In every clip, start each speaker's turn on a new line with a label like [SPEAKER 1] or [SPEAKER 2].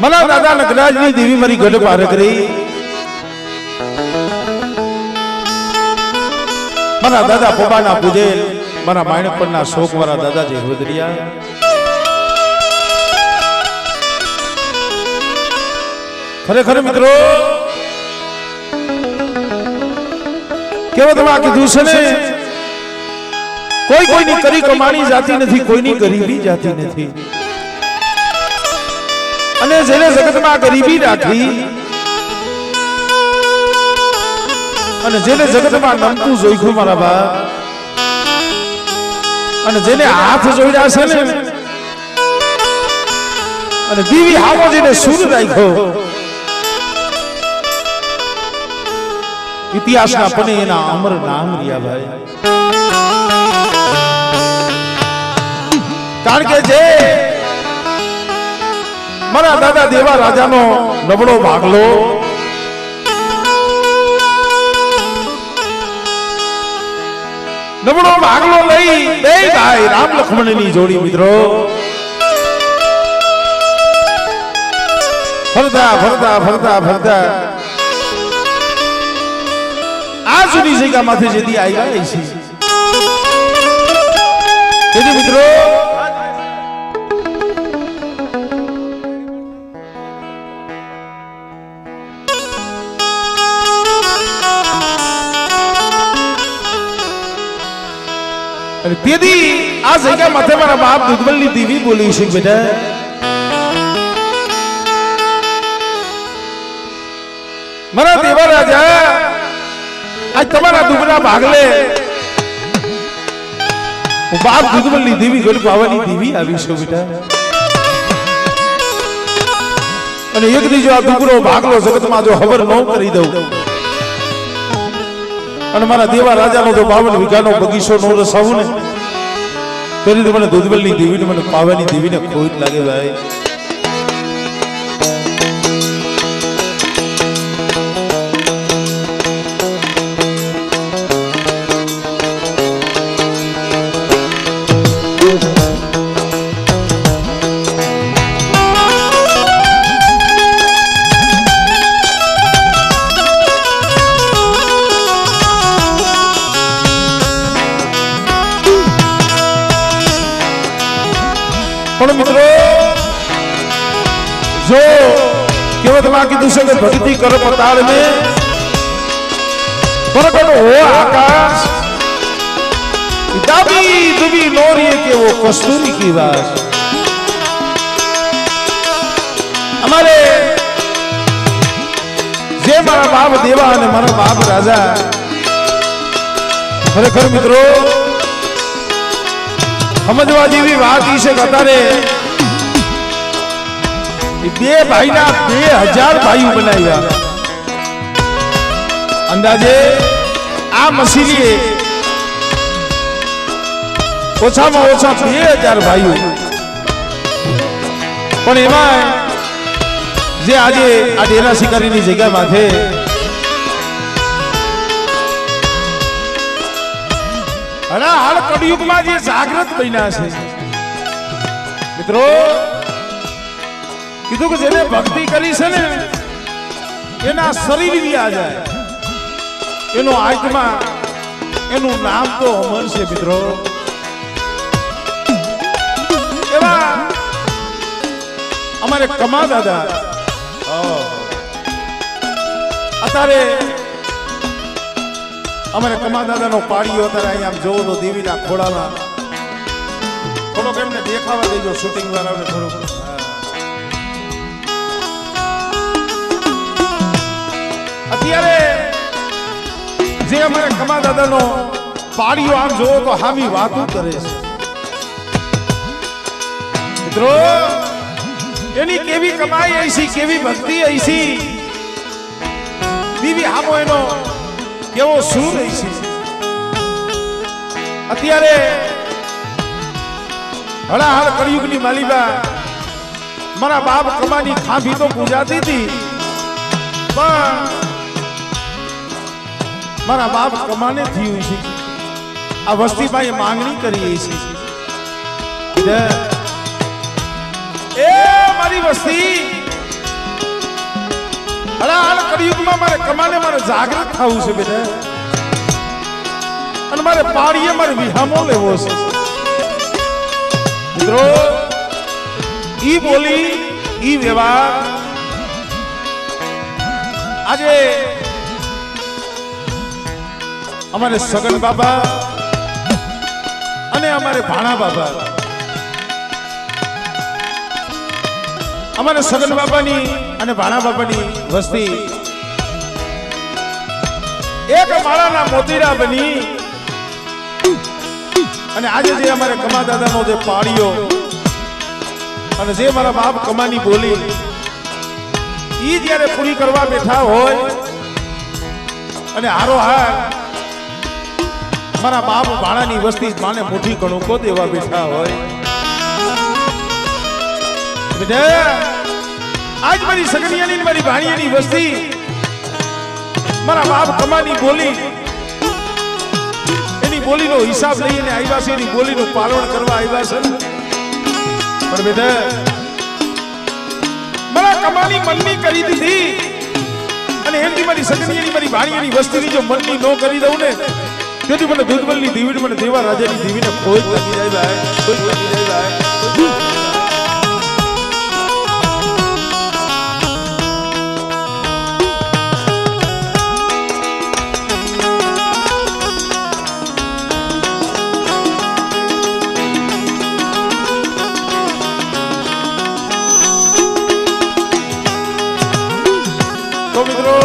[SPEAKER 1] मना दादा नगराजनी देवी मारी गढ़ पार करी मना दादा पोबाना पूजेल मना मायणकपणना शोक वाला दादाजी होदरिया खरेखर मित्रों केवल कीधुं छे ने कोई नी करी कमाणी जाती नथी कोई नी गरीबी जाती नथी अने जेने जगत में गरीबी राखी अने जेने जगत में नमतुं जोईखुं मारा बाप अने जेने हाथ जोड्या छे ने अने दीवी हामो जेने सूर राख्यो इतिहासना पने एना अमर नाम रिया भाई कारण के जे मारा दादा देवा राजा नो नबळो भागलो लई बे भाई राम लक्ष्मण नी जोड़ी मित्रों फरता फरता फरता फरता आज सुनी जगह माथे जदी आया ऐसी यदि मित्रों तेदी आज जगह माथे मारा बाप दुधबलनी देवी बोली છે बेटा मारा देवा राजा आज तुम्हारा दुबला भागले बाप दुधबलनी देवी गढ़ पावानी देवी આવી છે बेटा અને એક દી જો આ દુબળો ભાગલો જગતમાં જો ખબર ન કરી દઉં અને મારા દેવા રાજાનો તો 52 વીઘાનો બગીચો નો રસાવું ને તેની તો મને દુધબલની દેવીને મને પાવાની દેવીને ખોટ લાગે ભાઈ मित्रों जो केवल मां की दूसरे भक्ति करो पताल में प्रकट हो आकाश दाबी दुबी लोरी के वो कस्तूरी की बात हमारे जे मारा बाप देवा ने मारा बाप राजा खरेखर मित्रों समझवा जेवी बात ई से कतारे बे भाई ना 2000 भाई बनाया अंदाजे आ मसीली ओछा में ओछा 2000 भाई पण एमा जे आजे आ डेरा शिकारी नी जगह माथे अरे हाल कलयुग में जे जागृत बन्या छे मित्रों कीधुं के जेने भक्ति करी छे ने एना शरीर भी आ जाए एनो आत्मा एनु नाम तो अमर छे मित्रों एवा हमारे कमा दादा अतारे अमरे कमा दादा नो पाड़ियो अतारे अहीं आम जोवो तो देवीना खोड़ामां थोड़ो केमने देखावा देजो शूटिंग वाळाने थोड़ो अत्यारे जे अमरे कमा दादा नो पाड़ियो आम जोवो तो हामी वातो करे छे मित्रों एनी केवी कमाई ऐसी केवी भक्ति ऐसी बीवी हामो एनो केवो શું રહી છે અત્યારે હળાહળ કળિયુગની માલિબા મારા બાપ કમાની ખાંભી તો પૂજાતી હતી પણ મારા બાપ કમાને થયું છે આ વસ્તીમાં એ માંગણી કરી છે એ મારી વસ્તી કળિયુગમાં મારે કમાને મારે જાગૃત થવું છે બેટા, અને મારે પાડીએ મારે વિહામો લેવો છે મિત્રો. ઈ બોલી ઈ વ્યવહાર આજે અમારે સગન બાબા અને અમારે ભાણા બાબા, અમારે સગન બાબાની અને ભાણા બાબાની વસ્તી એક માળાના મોતીડા બની અને આજે જે અમારે કમા દાદાનો જે પાળીઓ અને જે મારા બાપ કમાની બોલી ઈ જ્યારે પૂરી કરવા બેઠા હોય અને હારો હાર મારા બાપ ભાણાની વસ્તી માને મોટી કણુકો દેવા બેઠા હોય. આજ મારી સગનિયાની મારી ભાણિયાની વસ્તી મારા બાપ કમાની બોલી એની બોલીનો હિસાબ લઈને આવ્યા છે, એની બોલીનું પાલન કરવા આવ્યા છે. પણ બેટા મારા કમાની મનની કરી દીધી અને એમની મારી સગનિયાની મારી ભાણિયાની વસ્તીની જો મનની ન કરી દઉં ને તેથી મને દૂધબલની દીવીને મને દેવા રાજાની દીવીને ખોજ લાગી જાય ભાઈ, ખોજ લાગી જાય ભાઈ. તો મિત્રો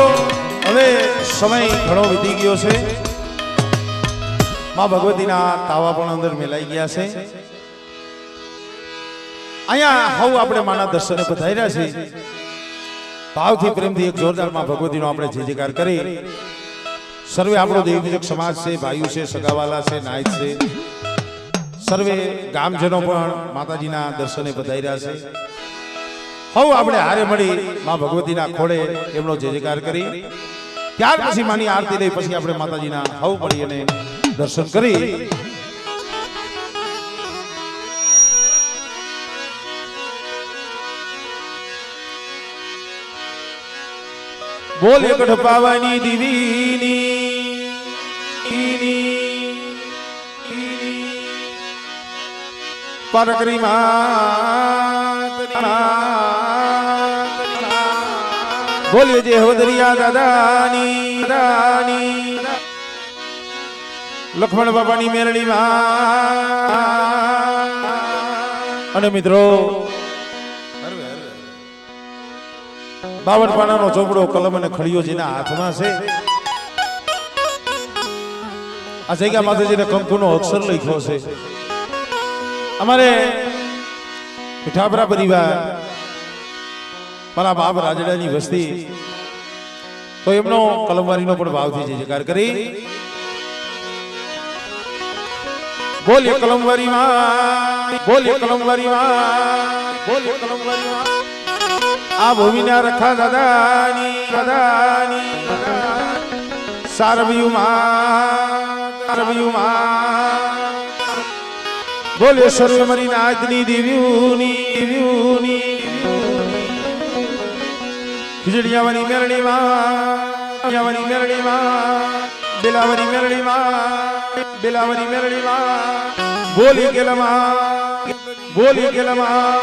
[SPEAKER 1] હવે સમય ઘણો વીતી ગયો છે, માં ભગવતીના તાવા પણ અંદર મેલાઈ ગયા છે. અહીંયા હવ આપણે માના દર્શને પધાર્યા છે. ભાવથી પ્રેમથી એક જોરદાર માં ભગવતીનો આપણે જય જયકાર કરી. સર્વે આપણો દેવપૂજક સમાજ છે, ભાઈઓ છે, સગાવાલા છે, નાયક છે, સર્વે ગામજનો પણ માતાજીના દર્શને પધાર્યા છે. હવ આપણે હારે મળી માં ભગવતીના ખોળે એમનો જય જયકાર કરી ત્યાર પછી માની આરતી લઈ પછી આપણે માતાજીના હવ મળી અને દર્શન કરી. બોલ એકડ પાવાની દીવીની પરકરી બોલીએ જે હવદરિયા દાદાની લક્ષ્મણ બાબાની મેરડીમાં. અને મિત્રો બાવન પાનાનો ચોપડો કલમ અને ખડીઓ જેના હાથમાં છે, આ જગ્યા માતાજીને કંકુનો અક્ષર લખ્યો છે. અમારે મીઠાપરા પરિવાર મારા બાપ રાજડાની વસ્તી તો એમનો કલમવારીનો પણ ભાવથી જય જયકાર કરી. બોલીએ કલમવારીમાં, બોલીએ કલમવારીમાં, બોલીએ કલમવારીમાં. આ ભૂમિના રખા દાદાની સારવિયુમાં બોલીએ સર્વે મારી નાચની દેવ્યુની ખીજડીયાવાની મેરડીમાં બેલાવરી મેરડીમાં બોલી ગેલમાં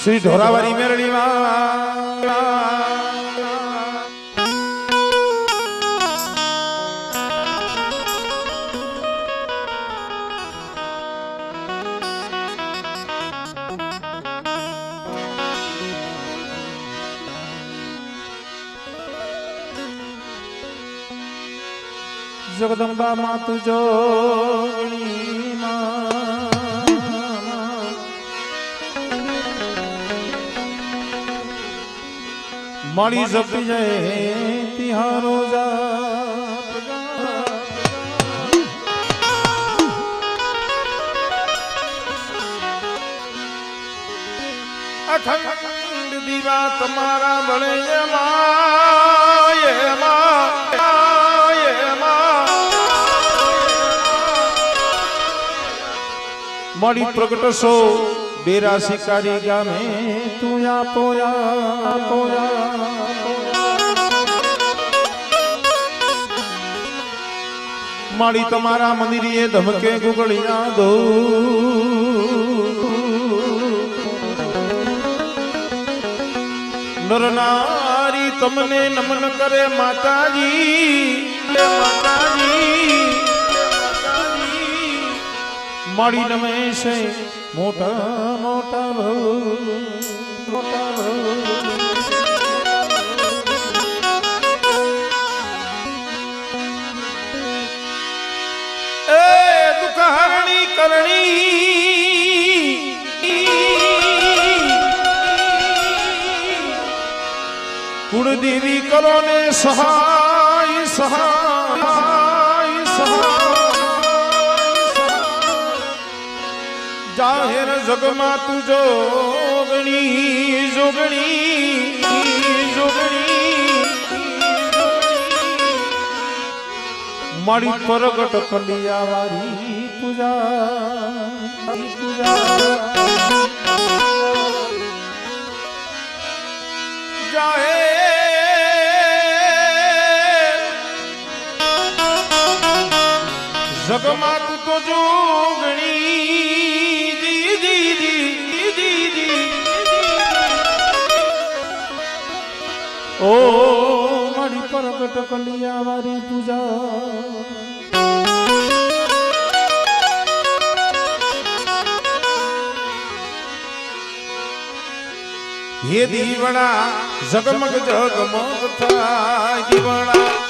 [SPEAKER 1] શ્રી ઢોરાવારી મેરડીમાં. જગદંબા માતુ જોગણી મળી જપી જાય તિહારો અખંડ દીવા તમારા બળે મળી પ્રગટશો બેરા શિકારી ગામે તું પોયા માડી તમારા મંદિરે ધમકે ગુગળી ના દો નરનારી તમને નમન કરે માતાજી માડી નમે છે મોટા મોટા મોટા દુકાણી કરણી કુળદેવી કરો ને સહાય સહાય સહાય જાહેર જગમાં તું જોગણી જોગણી જોગણી મારી પ્રગટ કલિયા વારી પૂજા જાહે જગમાં તું તો જોગણી જી જી જી જી જી ઓ મારી પ્રગટ કલિયા વારી પૂજા હે દીવણા જગમગ જગમગ થાય દીવણા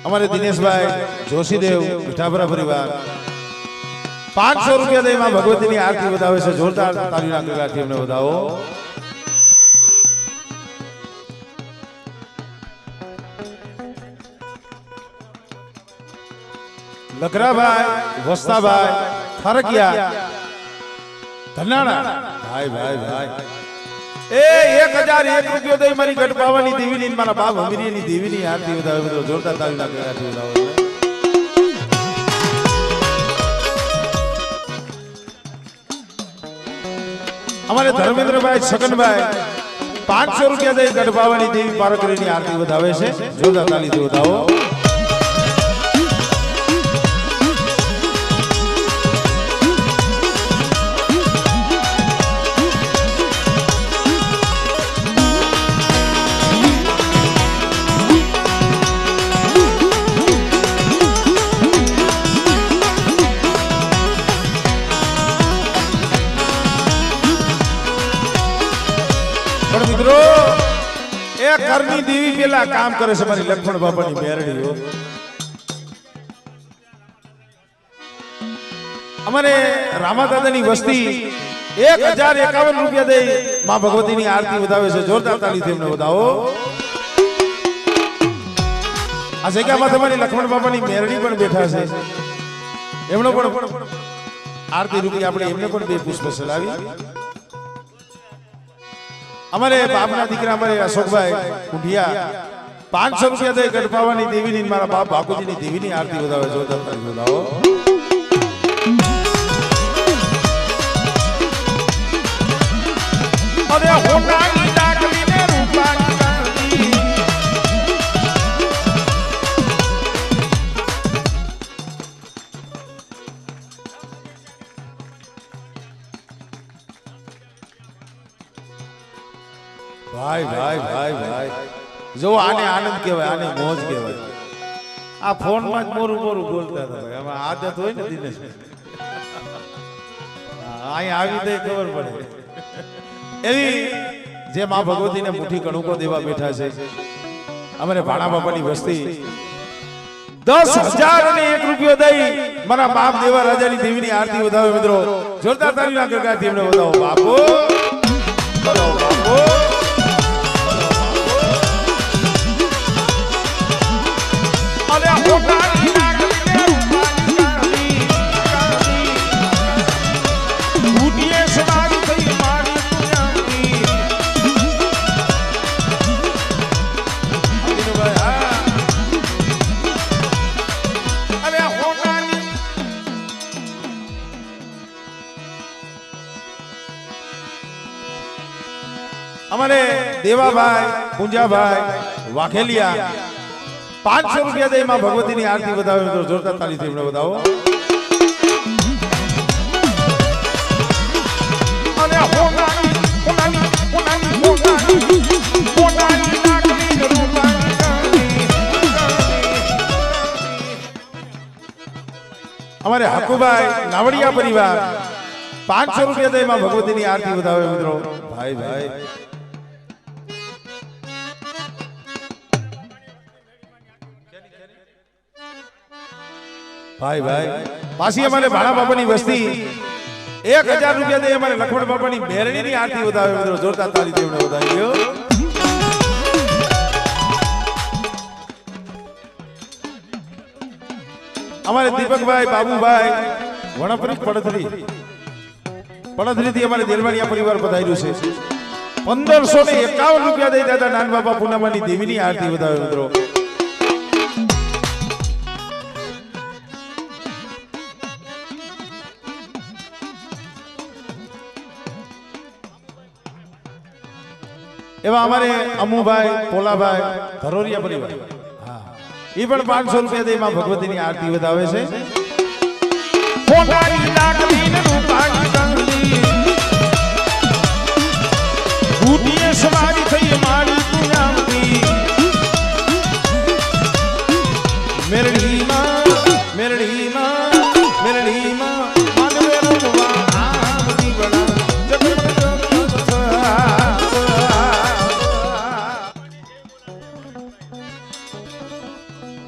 [SPEAKER 1] અમારે દિનેશભાઈ જોશીદેવ મીઠાપરા પરિવાર 500 રૂપિયા દઈ માં ભગવતીની આરતી વધાવે છે. જોરદાર તાળીના ગગડાથી અમને વધાવો. લખરાભાઈ વસ્તાભાઈ ફરકિયા ધનાણા ભાઈ ભાઈ ભાઈ એ 1001 રૂપિયો દઈ મારી ગઢ પાવાની દેવીની મારા બાપ હમીરીની દેવીની આરતી વધાવે. મિત્રો જોરદાર તાળીના ગગડાથી વધાવો. અમારે ધર્મેન્દ્રભાઈ છગનભાઈ 500 રૂપિયા દઈ ગઢ પાવાની દેવી પારકરીની આરતી વધાવે છે. જોરદાર તાળીથી વધાવો. મિત્રો એ ઘરની દેવી પેલા કામ કરે છે મારી લક્ષ્મણ બાપાની મેરડીઓ. અમારે રામાદાદાની વસ્તી 1051 રૂપિયા દઈ માં ભગવતીની આરતી વધાવે છે. જોરદાર તાળીથી એમને વધાવો. આ જગ્યામાં તમારી લક્ષ્મણ બાપાની મેરડી પણ બેઠા છે. એમનો પણ આરતી રૂપી આપણે એમને પણ 2 પુષ્પ ચડાવી. અમારે બાપના દીકરા અમારે અશોકભાઈ કુંઢિયા 500 રૂપિયા દઈ ગઢ પાવાની દેવીની મારા બાપ બાપુજીની દેવીની આરતી વધાવે. જોરદાર તાળી વધાવો. અરે હોટાની ડાકલીને રૂપાની કાંદી ભાઈ ભાઈ ભાઈ ભાઈ જો આને આનંદ કહેવાય, આને મોજ કહેવાય. આ ફોન માં જ મોરું મોરું બોલતા હતા ભાઈ. આમાં આદત હોય ને દિનેશ, અહીંયા આવી દે ખબર પડે. એવી જે માં ભગવતીને મુઠ્ઠી કણુકો દેવા બેઠા છે અમારે ભાણા બાપાની વસ્તી 10,001 રૂપિયો દઈ મારા બાપ દેવા રાજાની દેવીની આરતી વધાવે. મિત્રો જોરદાર તાળીના ગગડાથી એમને વધાવો. બાપો વધાવો બાપો. અમારે દેવાભાઈ પૂંજાભાઈ વાઘેલિયા 500 રૂપિયા દઈ માં ભગવતીની આરતી વધાવે. તો જોરદાર તાળીથી એમને વધાવો. અમારે હકુભાઈ નાવડિયા પરિવાર 500 રૂપિયા દઈ માં ભગવતીની આરતી વધાવે. મિત્રો ભાઈ ભાઈ ભાઈ ભાઈ પાછી અમારે ભાણા બાપાની વસ્તી 1000 રૂપિયા દઈ અમારે લક્ષ્મણ બાપાની મેરડીની આરતી વધાવે. મિત્રો જોરદાર તાળીથી એમને વધાવી ગયો. અમારે દીપકભાઈ બાબુભાઈ વણપરી પડધરી થી અમારે દેલવાડિયા પરિવાર પધાર્યું છે. 1551 રૂપિયા દઈ દાદા નાન બાપા પૂનમાની દેવીની આરતી વધાવે. મિત્રો એવા અમારે અમુભાઈ પોલાભાઈ ધરોરિયા પરિવાર એ પણ 500 રૂપિયા દઈ માં ભગવતીની આરતી વધાવે છે.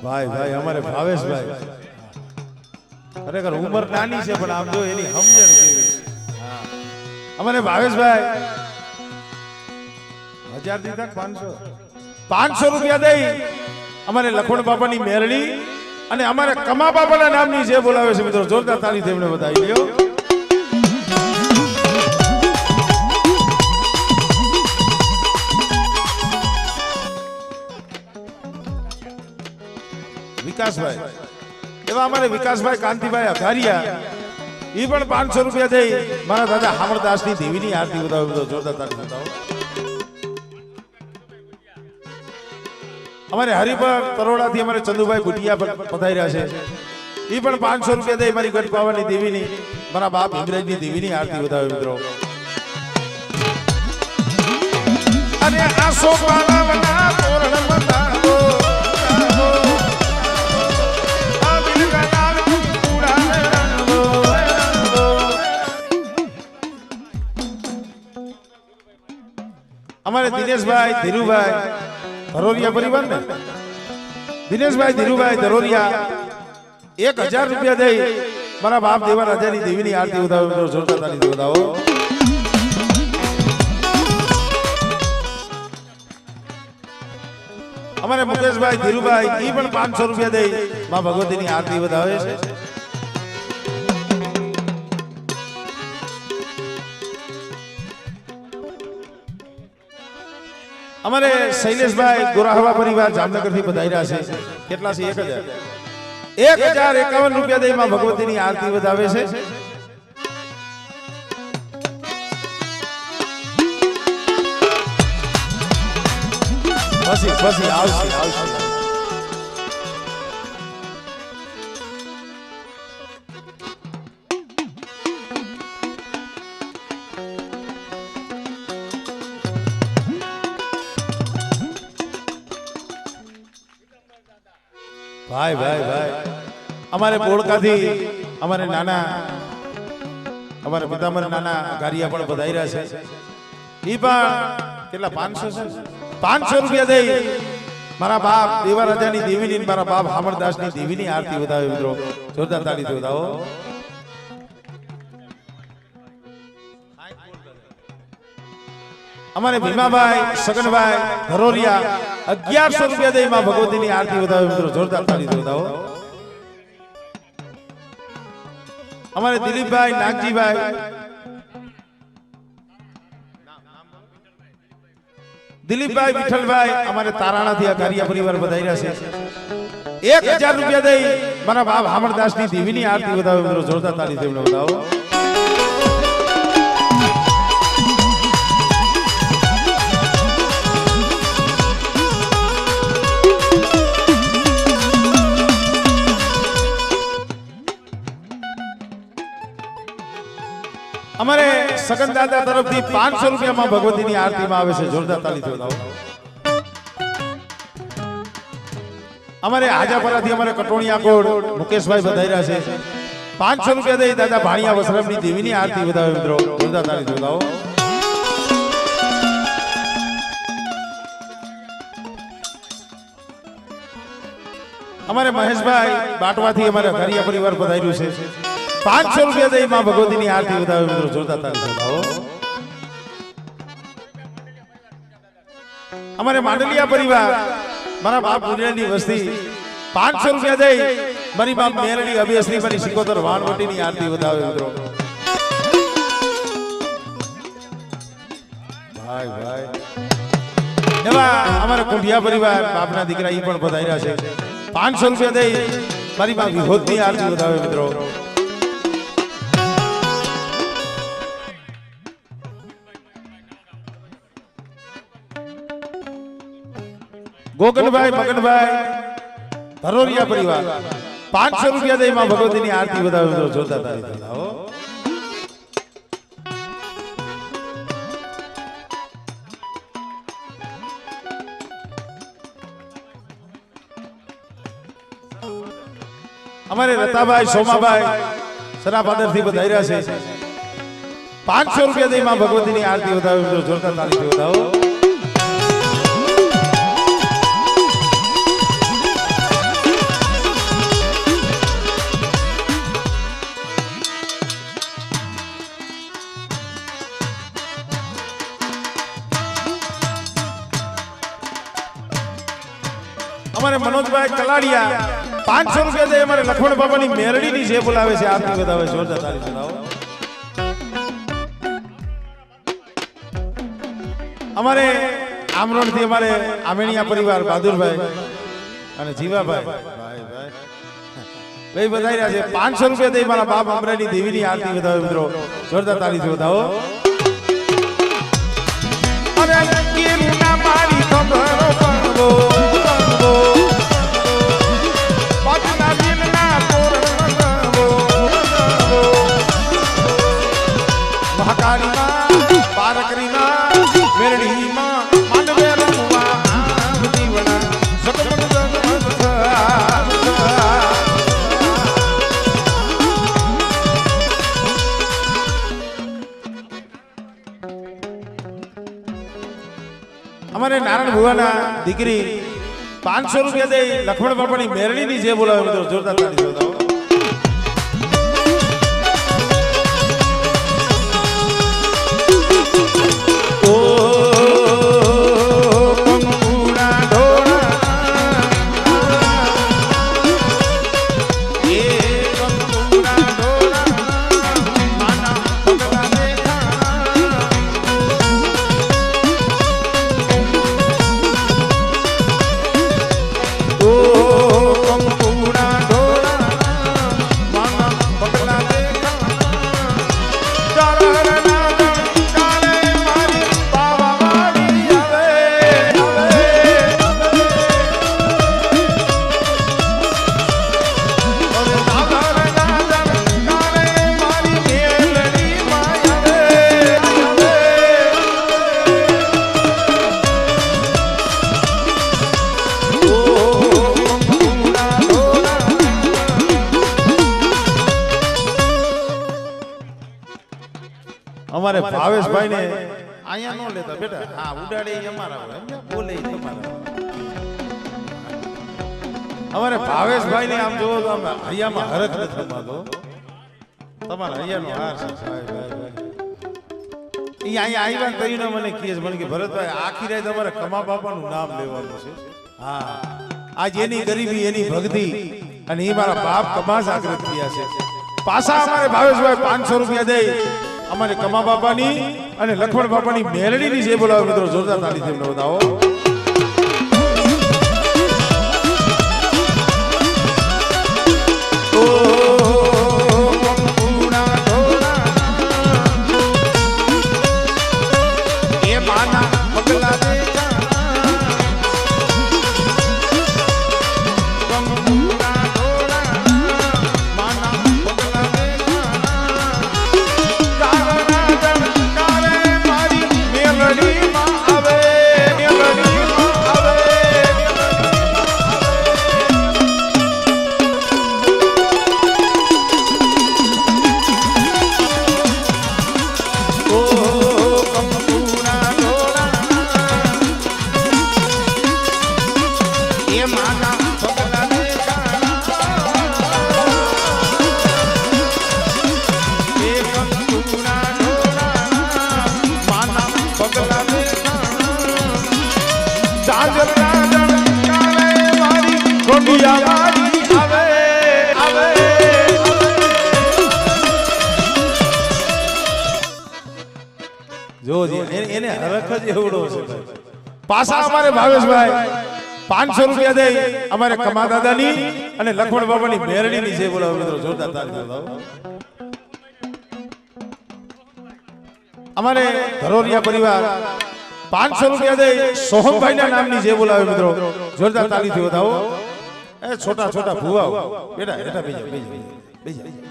[SPEAKER 1] ભાઈ ભાઈ અમારે ભાવેશભાઈ ખરેખર ઉંમર નાની છે પણ આમ જો એની સમજણ કેવી છે અમારે ભાવેશભાઈ 1000 દીધા 500 રૂપિયા દઈ અમારે લખણ બાપાની મેરડી અને અમારે કમા બાપાના નામની જે બોલાવે છે મિત્રો જોરદાર તાળી તેમને બતાવી લ્યો વિકાસભાઈ એવા અમારે વિકાસભાઈ કાંતિભાઈ અઘારિયા એ પણ 500 રૂપિયા દઈ મારા દાદા હામરદાસની દેવીની આરતી બતાવો જોરદાર તાળી બતાવો અમારે હરિપર તરોડાથી અમારે ચંદુભાઈ ગુટિયા પધાર્યા છે એ પણ 500 રૂપિયા દઈ મારી ગઢપાવાની દેવીની મારા બાપ હિંગરાજની દેવીની આરતી બતાવે મિત્રો અને આ સોપાના તોરણ બતાવો અમારે દિનેશભાઈ ધીરુભાઈ ધરોરિયા પરિવાર ને દિનેશભાઈ ધીરુભાઈ ધરોરિયા 1000 રૂપિયા દઈ મારા બાપ દેવા રાજાની દેવીની આરતી ઉતારો જોરદાર તાળી બતાવો અમારે મુકેશભાઈ ધીરુભાઈ એ પણ 500 રૂપિયા દઈ માં ભગવતીની આરતી વધાવે છે અમારે શૈલેષભાઈ ગોરાહવા પરિવાર જામનગર થી પધાર્યા છે કેટલા છે 1051 રૂપિયા દઈ માં ભગવતીની આરતી વધાવે છે પછી આવશે ભાઈ ભાઈ ભાઈ અમારે બોળકાથી અમારે નાના અમારે પિતામર નાના ગારિયા પણ પધાર્યા છે ઈ પણ કેટલા 500 છે 500 રૂપિયા દઈ મારા બાપ દેવા રાજાની દેવીની મારા બાપ હામરદાસની દેવીની આરતી વધાવે મિત્રો જોરદાર તાળી વધાવો અમારે ભીમાભાઈ સગનભાઈ ધરોરિયા 1100 રૂપિયા દઈ માં ભગવતીની આરતી વધાવે મિત્રો જોરદાર તાળી વધાવો અમારે દિલીપભાઈ નાગજીભાઈ દિલીપભાઈ વિઠ્ઠલભાઈ અમારે તારાણાથી અઘારિયા પરિવાર પધાર્યા છે 1000 રૂપિયા દઈ મારા બાપ હામરદાસની દેવીની આરતી વધાવે મિત્રો જોરદાર તાળી તેમને વધાવો અમારે સગન દાદા તરફથી 500 રૂપિયામાં ભગવતીની આરતીમાં આવે છે જોરદાર તાળી વધાવો અમારે હાજાપરાથી અમારે કટોણિયા કોડ મુકેશભાઈ પધાર્યા છે 500 રૂપિયા દઈ દાદા ભાણિયા વસરામની દેવીની આરતી વધાવે મિત્રો જોરદાર તાળી વધાવો અમારે મહેશભાઈ બાટવાથી અમારે ઘરિયા પરિવાર પધાર્યું છે 500 રૂપિયા દઈ માં ભગવતીની આરતી વધાવે મિત્રો જોરદાર તાળી વધાવો અમારે માંડલિયા પરિવાર મારા બાપ પુણ્યની વસ્તી 500 રૂપિયા દઈ મારી બાપ મેરડી અભિયસની મારી સિકોતર વાણવટીની આરતી વધાવે મિત્રો ભાઈ ભાઈ એવા અમારે કુંઢિયા પરિવાર બાપના દીકરા ઈ પણ પધાર્યા છે 500 રૂપિયા દઈ મારી બાપ વિહોદની આરતી વધાવે મિત્રો ગોગનભાઈ મગનભાઈ ધરોરિયા પરિવાર 500 રૂપિયા દઈ માં ભગવતીની આરતી વધાવે મિત્રો જોરદાર તાળી વધાવો અમારે રતાભાઈ સોમાભાઈ સરાપાદર થી પધાર્યા છે 500 રૂપિયા દઈ માં ભગવતીની આરતી વધાવે મિત્રો જોરદાર તાળી વધાવો અમારે મનોજભાઈ કલાડિયા 500 રૂપિયા દે અમારે લખમણ બાબાની મેરડીની જે બોલાવે છે આરતી બતાવે જોરદાર તાળી બતાવો અમારે આમરોડ થી અમારે આમેણિયા પરિવાર બહાદુરભાઈ અને જીવાભાઈ ભાઈ બધાઈ રહ્યા છે 500 રૂપિયા દે મારા બાપ અમરેની દેવીની આરતી બતાવે મિત્રો જોરદાર તાળીથી બતાવો અરે કેરુના મારી ખબર પડવો પાટના દિલના તોરણ બતાવો મહાકાળીમાં પારકરીમાં મેરડીમાં માનવે રમવા જીવના સકળ અમારે નારાયણ ભુવાના દીકરી 500 રૂપિયા દે લખમણ બાપાની મેરડીની જે બોલાવે મિત્રો જોરદાર તાળી બતાવો અમારે ભાવેશભાઈ ને આયા નો લેતા બેટા હા ઉડાડે અમારા હોય બોલે તમારા અમારે ભાવેશભાઈ ને આમ જોવો તો આમ હૈયામાં હરખ નથી થતો તમારા હૈયાનો હાર છે સાહેબ ભાઈ અહીંયા આવ્યા કરીને મને કહે છે મને કે ભરતભાઈ આખી રાત તમારે કમા બાપાનું નામ લેવાનું છે હા આજ એની ગરીબી એની ભક્તિ અને એ મારા બાપ કમા જાગૃત થયા છે પાછા અમારે ભાવેશભાઈ 500 રૂપિયા દે અમારે કમા બાપાની અને લખમણ બાપાની મેરડીની જે બોલાવો મિત્રો જોરદાર તાળીથી એમને બતાવો એને હરખ જ એવડો છે પાછા અમારે ભાવેશભાઈ 500 રૂપિયા દે અમારે કમા દાદાની અને લખમણ બાબાની મેરડીની જે બોલાવો મિત્રો જોરદાર તાળી બતાવો અમારે ધરોરિયા પરિવાર 500 રૂપિયા દે સોહમભાઈ ના નામની જે બોલાવે મિત્રો જોરદાર તાળીથી બતાવો એ છોટા છોટા ભુવાઓ બેટા બેટા બેજા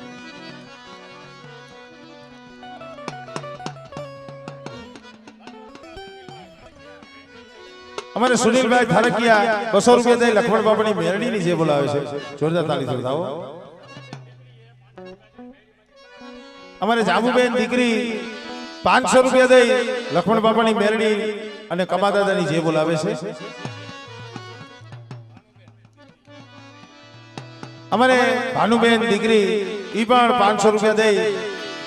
[SPEAKER 1] અમારે સુનિલભાઈ થારકિયા 200 રૂપિયા દે લખમણ બાપાની મેરડીની જે બોલાવે છે જોરદાર તાળીથી બતાવો અમારે જામુબેન દીકરી 500 રૂપિયા દે લખમણ બાપાની મેરડી અને કમા દાદાની જે બોલાવે છે અમારે ભાનુબેન દીકરી ઈ પણ 500 રૂપિયા દે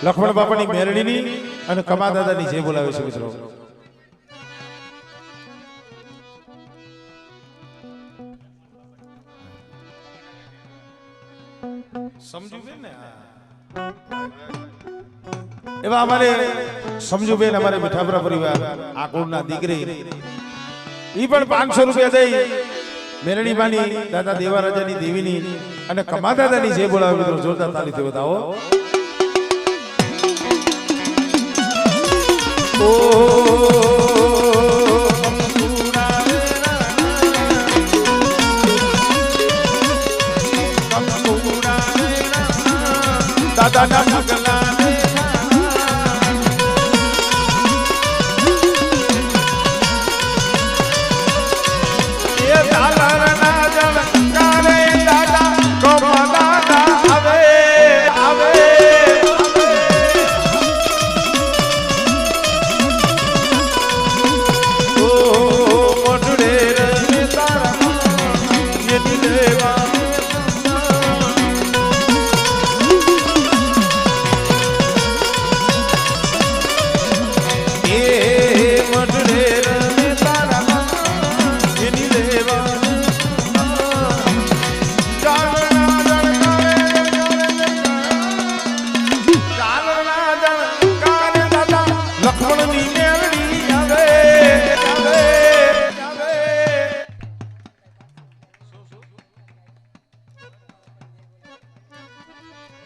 [SPEAKER 1] લખમણ બાપાની મેરડીની અને કમા દાદાની જે બોલાવે છે મિત્રો સમજુ બેન ને એવા અમારે સમજુ બેન અમારે મીઠાપરા પરિવાર આકોડના દીકરી ઈ પણ 500 રૂપિયા દઈ મેરણી માની દાદા દેવારાજાની દેવીની અને કમા દાદાની જે બોલાવે મિત્રો જોરદાર તાલીથી બતાવો. દાદા ના પગલા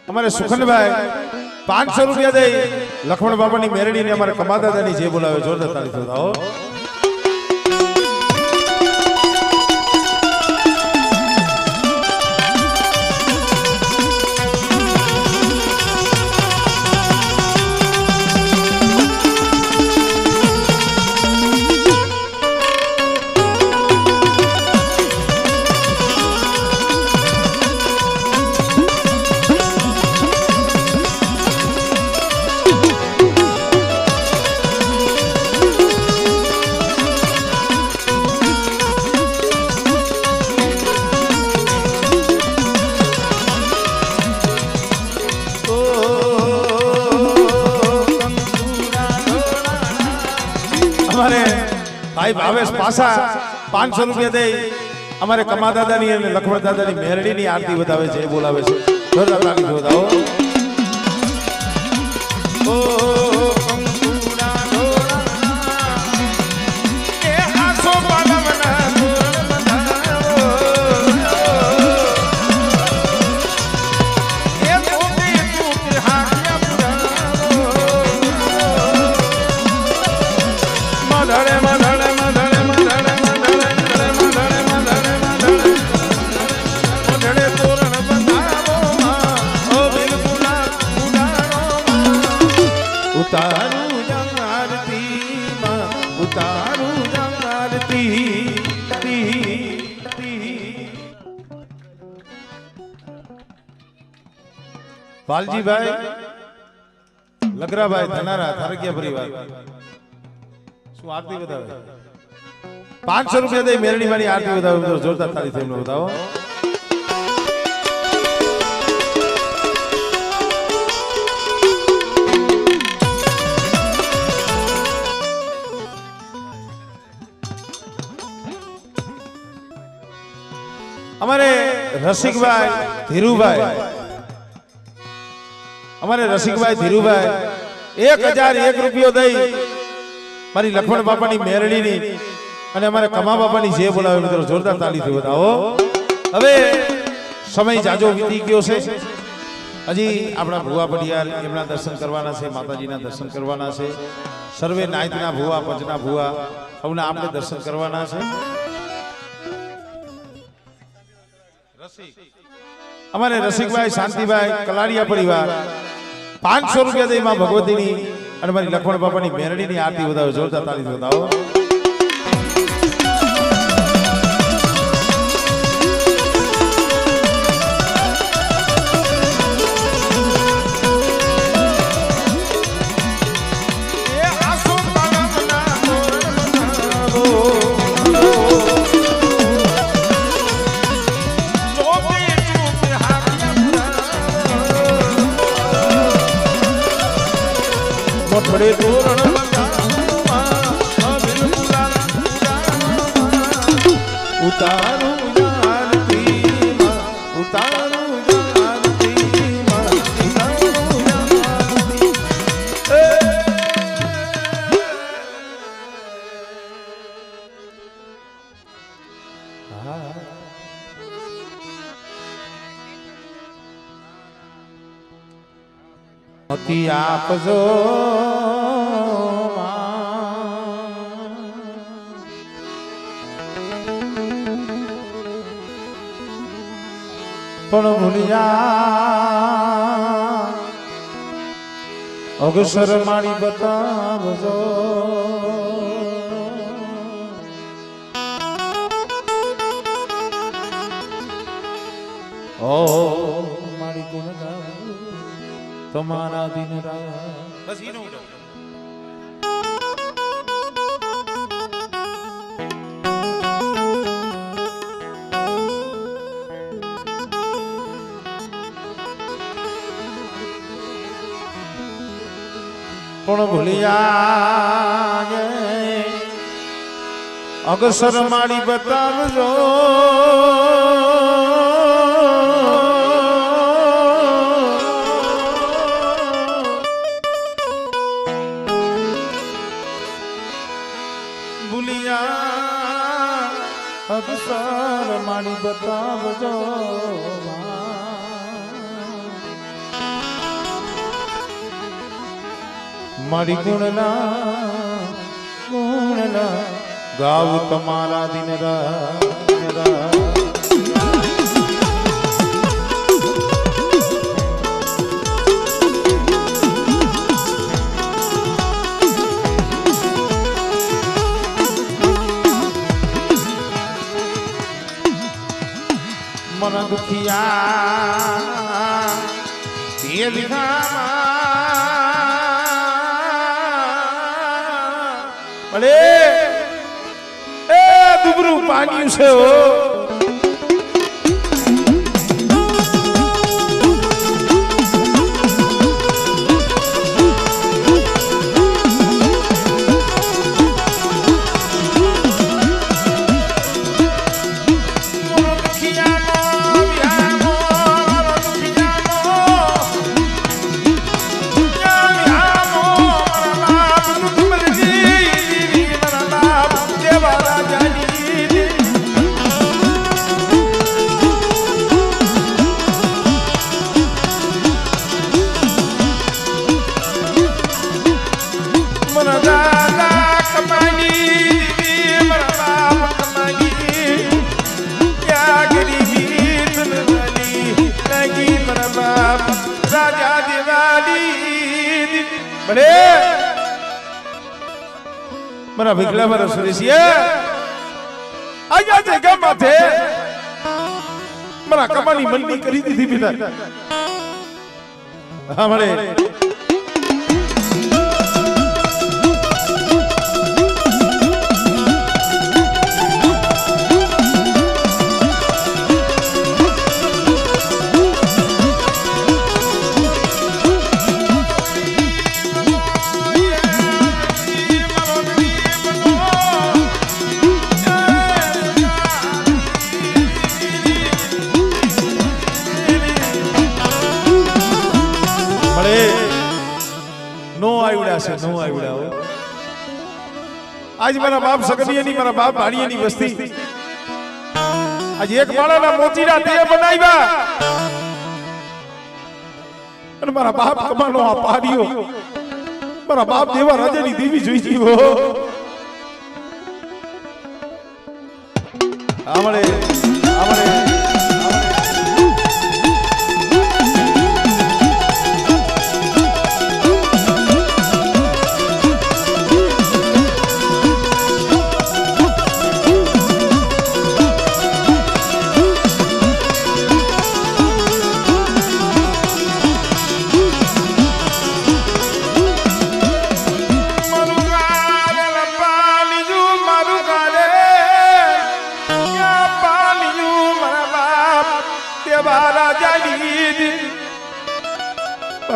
[SPEAKER 1] અમારે સુખનભાઈ 500 રૂપિયા દઈ લખમણ બાબાની મેરડી ને અમારે કમા દાદાની જે બોલાવે જોરદાર તાળી બતાવો. ભાઈ ભાવેશ પાસા 500 રૂપિયા દઈ અમારે કમા દાદાની અને લખમણ દાદાની મેરડીની આરતી વધાવે છે એ બોલાવે છે જોરદાર તાળી બતાવો. વાલજીભાઈ લગરાભાઈ ધનારા થારકિયા પરિવાર શું આરતી બતાવે 500 રૂપિયા દઈ મેરણી વાળી આરતી બતાવે જોરદાર તાળી થી એમને બતાવો. અમારે રસિકભાઈ ધીરુભાઈ અમારે રસિકભાઈ ધીરુભાઈ 1001 રૂપિયો દઈ મારી લખમણ બાપાની મેરડીની અને અમારે કમા બાપાની જે બોલાવે મિત્રો જોરદાર તાળીથી બતાવો. હવે સમય જાજો વીતી ગયો છે, હજી આપણા ભુવા પડિયાર એમના દર્શન કરવાના છે, માતાજીના દર્શન કરવાના છે, સર્વે નાયતના ભુવા પંચના ભુવા સૌના આપણે દર્શન કરવાના છે. અમારે રસિકભાઈ શાંતિભાઈ કલાડિયા પરિવાર 500 રૂપિયા દઈ માં ભગવતીની અને મારી લખમણ બાપાની મેરડીની આરતી વધાવો જોરદાર તાળી વધાવો. બડે તોરણ ઉતારું આરતી ઉતારું આરતી મતી આપજો પણ ભૂલિયા અગસર મારી બતાવજો ઓ મારી ગુણ ગાવું તમારા દિન રાત બસ ઈનો પણ ભૂલિયા અગસર મારી બતાવજો ભૂલિયા અગસર મારી બતાવજો મારી ગુણના ગાવ તમારા દિન રાત મન દુખિયા એ અરે એ દુબરું પાગ્યું છે ઓ મરા ભીખલા મારા સુરેશિયા આયા જગ્યા માથે મરા કમાની મનની કરી દીધી બેટા હા મળે નો આવ્યા આજ મારા બાપ સગડીયાની મારા બાપ ભાણીયાની વસ્તી આજ એક માળાના મોતીડા તે બનાવ્યા અને મારા બાપ કમાનો આ પાડીઓ મારા બાપ દેવા રાજાની દેવી જોઈ જીવો આમળે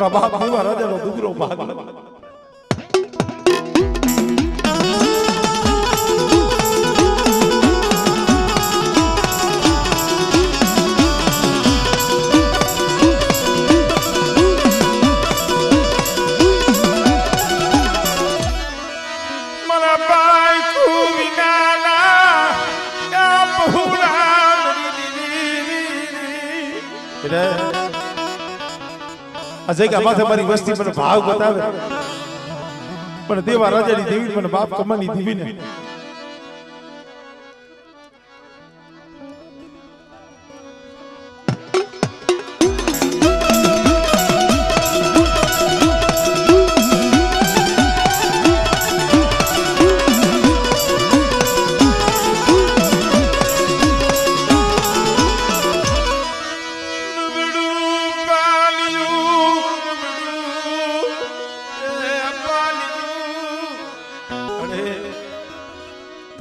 [SPEAKER 1] મારા બાપ દેવા રાજાનો દુગરો ભાગ મારા ભાઈ તું વિનાના અજય કે અમાથે મારી વસ્તી મને ભાવ બતાવે પણ દેવા રાજાની દેવી મને બાપ કમાની દેવી ને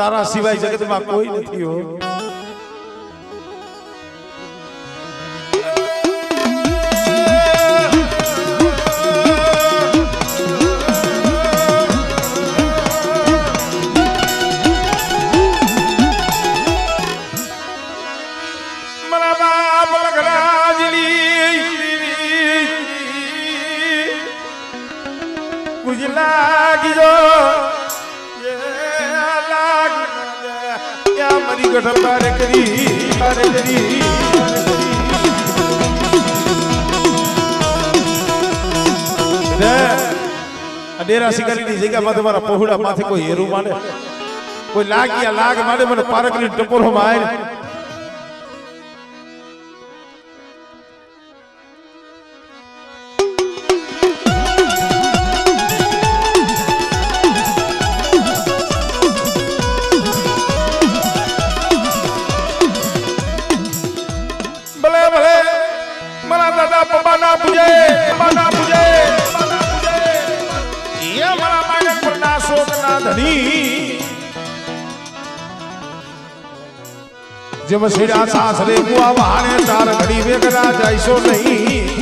[SPEAKER 1] તારા સિવાય જગતમાં કોઈ નથી હો મારા બાપ લખરાજની કુજ લાગી જો મરી ગઠ બારે કરી ડેરા શિકારીની જગ્યામાં તમારા પહોળા માથે કોઈ હેરું માને કોઈ લાગ્યા લાગ માને મને પારકની ટપોરો માં આવે પપ્પાના પૂજે પપ્પાના પૂજે એ મારા માગણ પરના શોકના ધણી જેમ શેડા સાસરે મુઆ વહાણે તાર ઘડી વેગના જાઈશો નહીં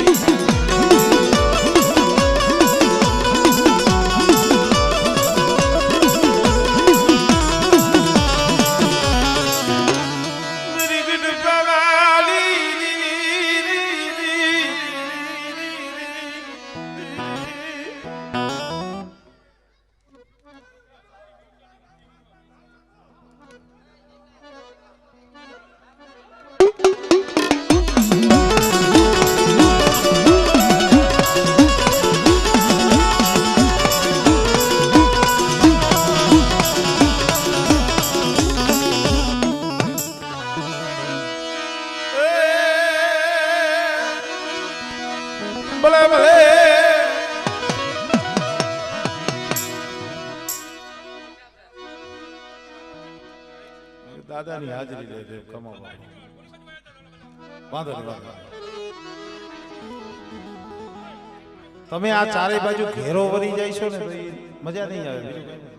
[SPEAKER 1] ભલે ભલે દાદાની હાજરી લે દે કમાવા વાંધો નહીં તમે આ ચારે બાજુ ઘેરો વરી જઈશો ને તો મજા નહીં આવે